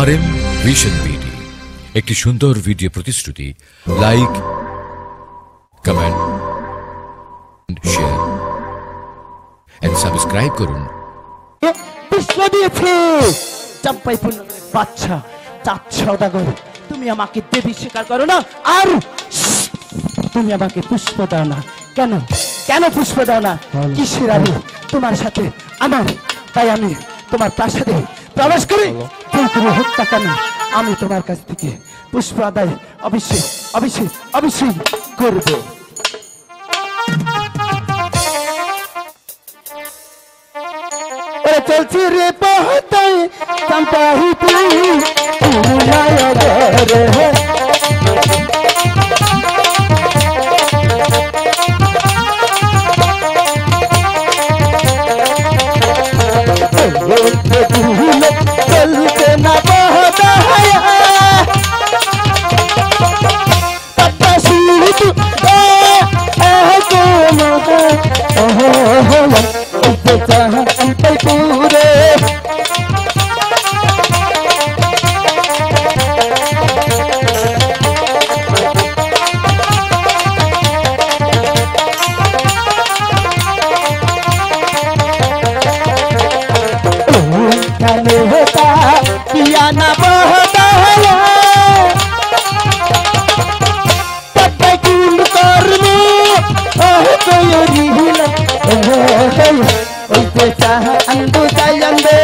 RM vision BD একটি সুন্দর video প্রতিশ্রুতি। Like, comment, share and subscribe করুন। পুষ্প দিয়েছে চম্পাইপুর বাচ্চা চাঁদ সওদাগর, তুমি আমাকে দেবী স্বীকার করো না, আর তুমি আমাকে পুষ্প দাও না কেন? কেন পুষ্প দাও না? কিসের আগে তোমার সাথে আমার, তাই আমি তোমার প্রাসাদে প্রবেশ করি। তুমি হত্যা কেন? আমি তোমার কাছ থেকে পুষ্প আদায় অবশ্যই অবশ্যই অবশ্যই করব। চলছি রে পহতাই চম্পাইপুর চলছে না বহতায় চম্পাইপুরে पिया ना बहताया तब कर लो कोई हिला ओए चाह अंदो जायंदे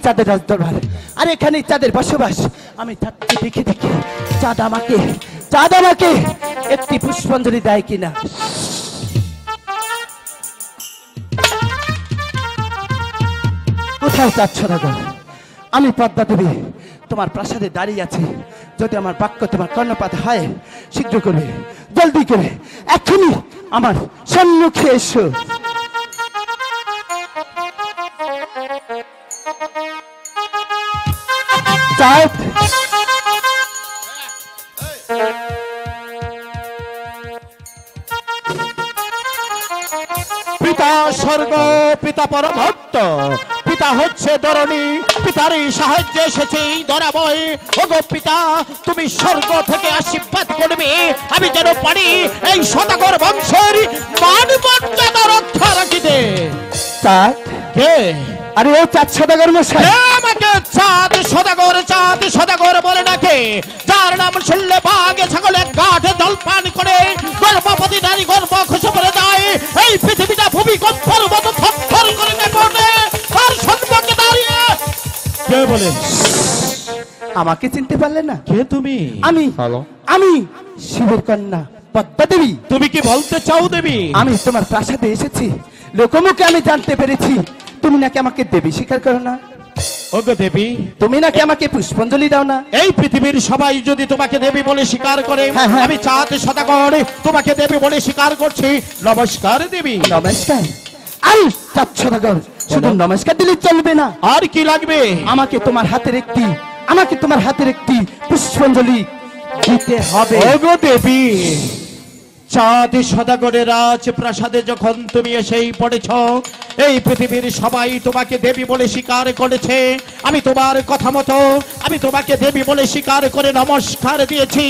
চাঁদের রাজদরবার, আর এখানে চাঁদের বসবাস। আমি চাঁদকে দেখে দেখে চাঁদ আমাকে একটি পুষ্পাঞ্জলি দেয় কিনা। কোথায় চাঁদ সওদাগর? আমি পদ্মা দেবী তোমার প্রাসাদে দাঁড়িয়ে আছি। যদি আমার বাক্য তোমার কর্ণপাত হয়, শীঘ্র করবে, জলদি করে এখনই আমার সম্মুখে এসো। চাঁদ পিতা স্বর্গ, পিতা পরমভক্ত, পিতা হচ্ছে ধরণী, পিতারই সাহায্যে এসেছে ধরাবয়। ওগো পিতা, তুমি স্বর্গ থেকে আশীর্বাদ করবে, আমি যেন পারি এই সওদাগর বংশের মান মর্যাদা রক্ষা রাখিতে। চাঁদ কে? আরে ও চাঁদ সওদাগর মশাই। আমাকে চাঁদ সওদাগর বলে নাকি? যার নাম শুনলে বাঘে ছাগলে গাঠে জলপান করে গর্ভবতী নারী গর্ভ খসে পড়ে যায়। এই পৃথিবীটা ভূমিকম্পের মতো থরথর করে কাঁপে। আর সম্মুখে দাঁড়িয়ে কে বলে? আমাকে চিনতে পারলে না? কে তুমি? আমি শিবের কন্যা পদ্মা দেবী। তুমি কি বলতে চাও দেবী? আমি তোমার প্রাসাদে এসেছি, লোকমুখে আমি জানতে পেরেছি তুমি নাকি আমাকে দেবী স্বীকার করো না। ওগো দেবী, তুমি নাকি আমাকে পুষ্পাঞ্জলি দাও না। এই পৃথিবীর সবাই যদি তোমাকে দেবী বলে স্বীকার করে, আমি চাঁদ সওদাগর তোমাকে দেবী বলে স্বীকার করছি। নমস্কার দেবী। নমস্কার। আমি চাঁদ সওদাগর, শুধু নমস্কার দিলে চলবে না, আর কি লাগবে? আমাকে তোমার হাতের একটি পুষ্পাঞ্জলি দিতে হবে। ওগো দেবী, চাঁদ সওদাগরের রাজ প্রাসাদে যখন তুমি এসেই পড়েছ, এই পৃথিবীর সবাই তোমাকে দেবী বলে স্বীকার করেছে। আমি তোমার কথা মতো আমি তোমাকে দেবী বলে স্বীকার করে নমস্কার দিয়েছি।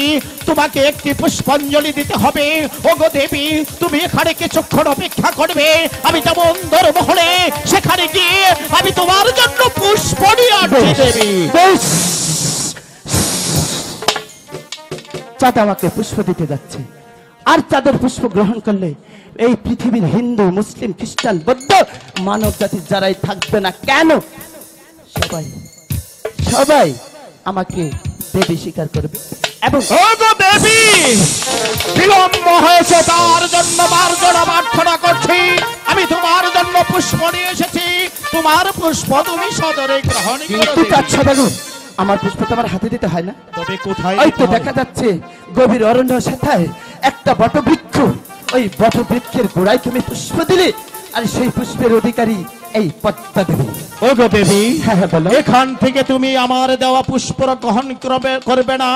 তোমাকে একটি পুষ্পাঞ্জলি দিতে হবে। ওগো দেবী, তুমি এখানে কিছুক্ষণ অপেক্ষা করবে। আমি যাব অন্দরমহলে, সেখানে গিয়ে আমি তোমার জন্য পুষ্প নিয়ে আসছি দেবী। চাঁদ আমাকে পুষ্প দিতে যাচ্ছে। আর চাঁদের পুষ্প গ্রহণ করলে এই পৃথিবীর হিন্দু, মুসলিম, খ্রিস্টান, বৌদ্ধ মানব জাতির যারাই থাকবে না কেন, সবাই সবাই আমাকে দেবী স্বীকার করবে। এবং ওগো দেবী, বিলম্ব হয়েছে তার জন্য মার্জনা প্রার্থনা করছি। আমি তোমার জন্য পুষ্প নিয়ে এসেছি, তোমার পুষ্প তুমি সদরে গ্রহণ কিন্তু করো। চাচ্ছা দেখো, আমার পুষ্প তো আমার হাতে দিতে হয় না। তবে কোথায় ওই তো দিতে হবে? দেখা যাচ্ছে গভীর অরণ্য সেথায় একটা বটবৃক্ষ, ওই বটবৃক্ষের গোড়ায় তুমি পুষ্প দিলে, আর সেই পুষ্পের অধিকারী এই পদ্মা দেবী। ওগো দেবী, হ্যাঁ হ্যাঁ বলো। এখান থেকে তুমি আমার দেওয়া পুষ্প গ্রহণ করবে না।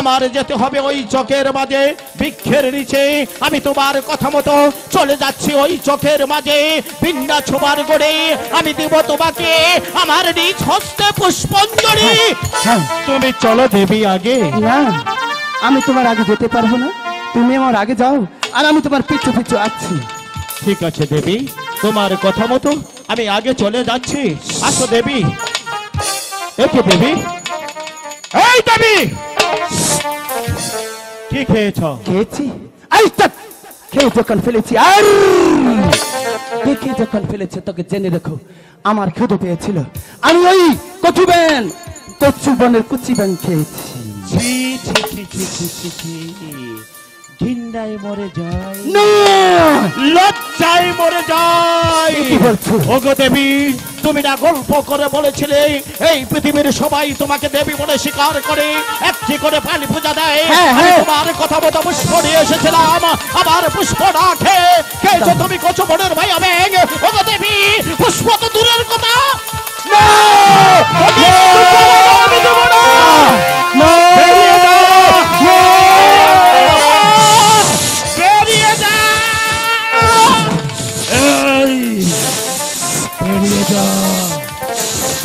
আমার যেতে হবে ওই চকের মাঝে, বৃক্ষের নিচে। আমি তোমার কথা মতো চলে যাচ্ছি ওই চকের মাঝে, বিন্যা ছোবার গড়ে আমি দিব তোমাকে আমার নিজ হস্তে পুষ্পাঞ্জলি। হ্যাঁ। তুমি চলো দেবী আগে। না, আমি তোমার আগে যেতে পারবো না, তুমি আমার আগে যাও, আর আমি তোমার পিছু পিছু আছি। ঠিক আছে দেবী, তোমার কথা মতো আমি আগে চলে যাচ্ছি। আসো দেবী। একে দেবী, এই দেবী, কি খেয়েছ? খেয়েছি, এই চাঁদ, খেয়ে যখন ফেলেছি আর দেখে যখন ফেলেছে, তোকে জেনে রেখো আমার ক্ষুধা পেয়েছিল, আমি ওই কচুবেন কচুবনের কুচিবেন খেয়েছি। ছি ছি ছি ছি ছি ছি ছি, ঘৃণায় মরে যায়, না, লজ্জায় মরে যায়। কি বলছো? ওগো দেবী, তুমি না গল্প করে বলেছিলে এই পৃথিবীর সবাই তোমাকে দেবী বলে স্বীকার করে, একটি করে পানি পূজা দেয়। হ্যাঁ, আমি হ্যাঁ। তোমার কথা মতো পুষ্প নিয়ে এসেছিলাম, আমার পুষ্প না খেয়ে খেয়েছো তুমি কচুবনের ভাই ব্যাং। ওগো দেবী, পুষ্প তো দূরের কথা, না, আমি দেবো না। না, বেরিয়ে যাও! বেরিয়ে যাও! এই, বেরিয়ে যাও!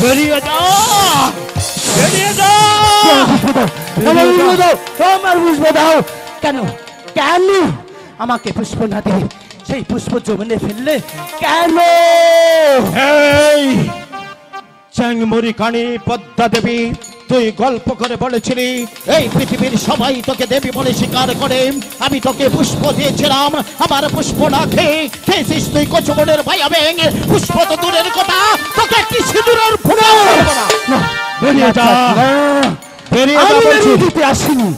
বেরিয়ে যাও! বেরিয়ে যাও! আমার পুষ্প দাও, আমার পুষ্প দাও। কেন কেন আমাকে পুষ্প না দিয়ে সেই পুষ্প জমিনে ফেললে কেন? এই চ্যাংমুরি কানি পদ্মা দেবী, তুই গল্প করে বলেছিলি এই পৃথিবীর সবাই তোকে দেবী বলে স্বীকার করে। আমি তোকে পুষ্প দিয়েছিলাম, আমার পুষ্প না খেয়ে খেয়েছিস তুই কচুবনের ভাইয়া ব্যাং। পুষ্প তো দূরের কথা, তোকে একটি সিঁদুরের ফুটা করবো না। বেরিয়ে যা, বেরিয়ে যা আমি বলছি। বেরিয়ে দিতে আসিনি,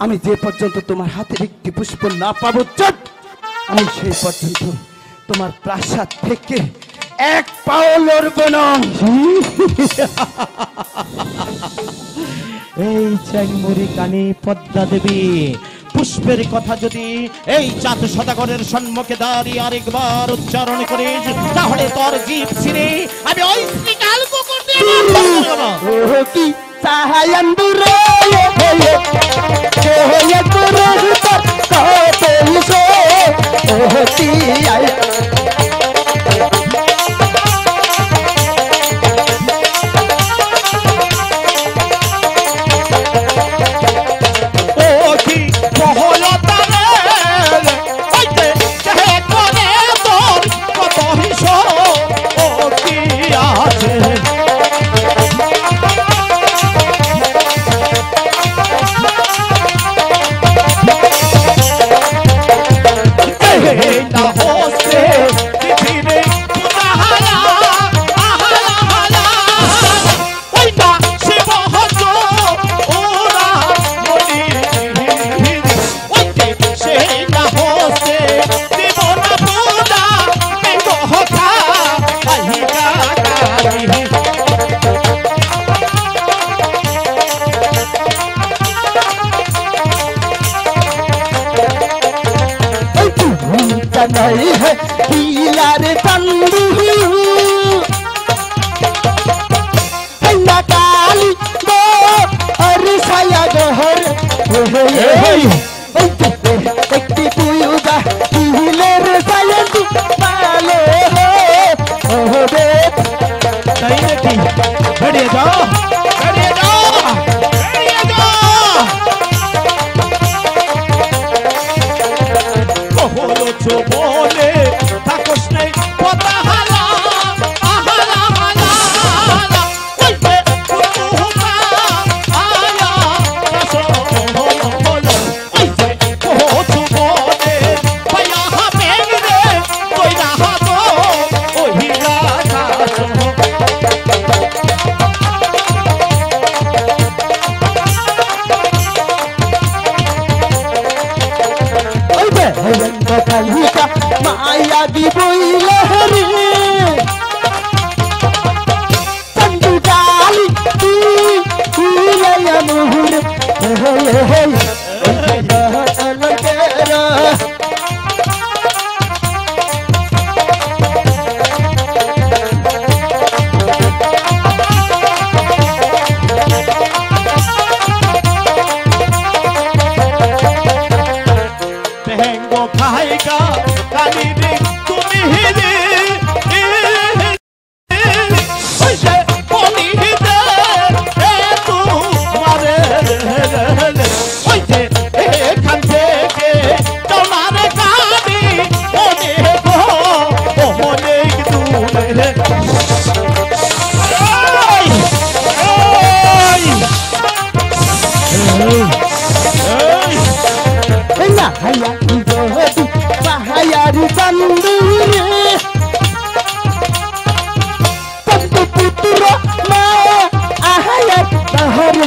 আমি যে পর্যন্ত তোমার হাতের একটি পুষ্প না পাবো চট, আমি সেই পর্যন্ত তোমার প্রাসাদ থেকে এক পাও লড়ব না। এই চ্যাংমুরি কানি পদ্মা দেবী, পুষ্পের কথা যদি এই চাঁদ সদাগরের সম্মুখে দাঁড়িয়ে আরেকবার উচ্চারণ করিস, তাহলে তোর জীব ছিঁড়ে আমি ওই শ্রীকাল কুকুর দিয়ে মারধর করব না। ও কি সাহায়ান্দুরে হয়ে হয়ে করে তোর কতইসো ও কি আয় ও কি বহলতা রে, হইতে চাহে করে তোর কত হিস, ও কি আছে না হচ্ছে পৃথিবী পুরাহারা, আহারা হারা, ওইটা শিব হতো ওরা মনি, ওইতে সে না হচ্ছে জীবন পুরা মেঘ হতা আহিকা কালি। नहीं है हीलार तंदू ना काली गो और साया गोहर একটি তুইবা হিলের সায়ন্তি পালে ও রে তাই নাকি? বেরিয়ে যাও, বেরিয়ে যাও, বেরিয়ে যাও। কহলো চোবলে থাকস নেই পতা হালা, আহারা হালা, ওইতে কুকুরা আয়া, রসো হলো হলো। না হাইয়া যদি পাহায়ারি কান্দুরে তন্তু পুত্র মা আহায়া তাহরে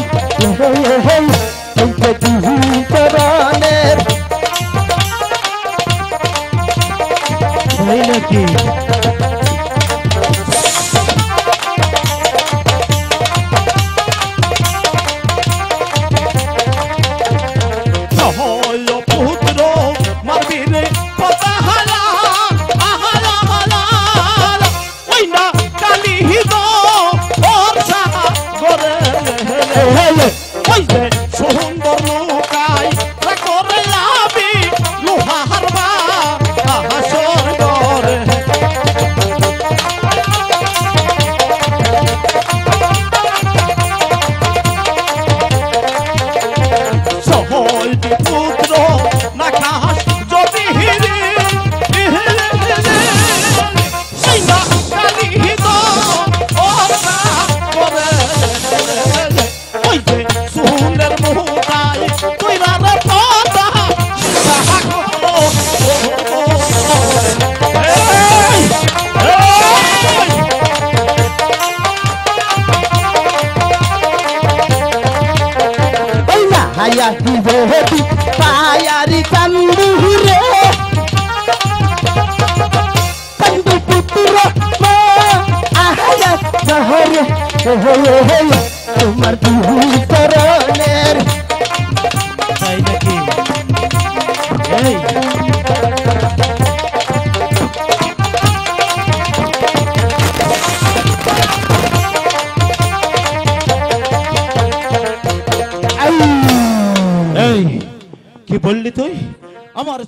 এই যে দুহরানের তাই নাকি? পুত্র মারবি রে পতাহারা আহারা হারা ওই না কালি হিদো ওর সাহা করে ওই যে সুন্দর নৌকায় করে লাবি লোহা হারবা হাসর করে সহলটি পুত্র না খাস যদি হিরে সেই না কালি হিদো ওর সাহা করে ওই যে সুন্দর নৌকায় কইরা রে পতা সাহা হাইয়া যদি পাহায়ারি কান্দুরে তন্তু পুত্র মা আহায়া তাহরে তোমার দুহরানের তাই নাকি? এই কি বললি তুই? আমার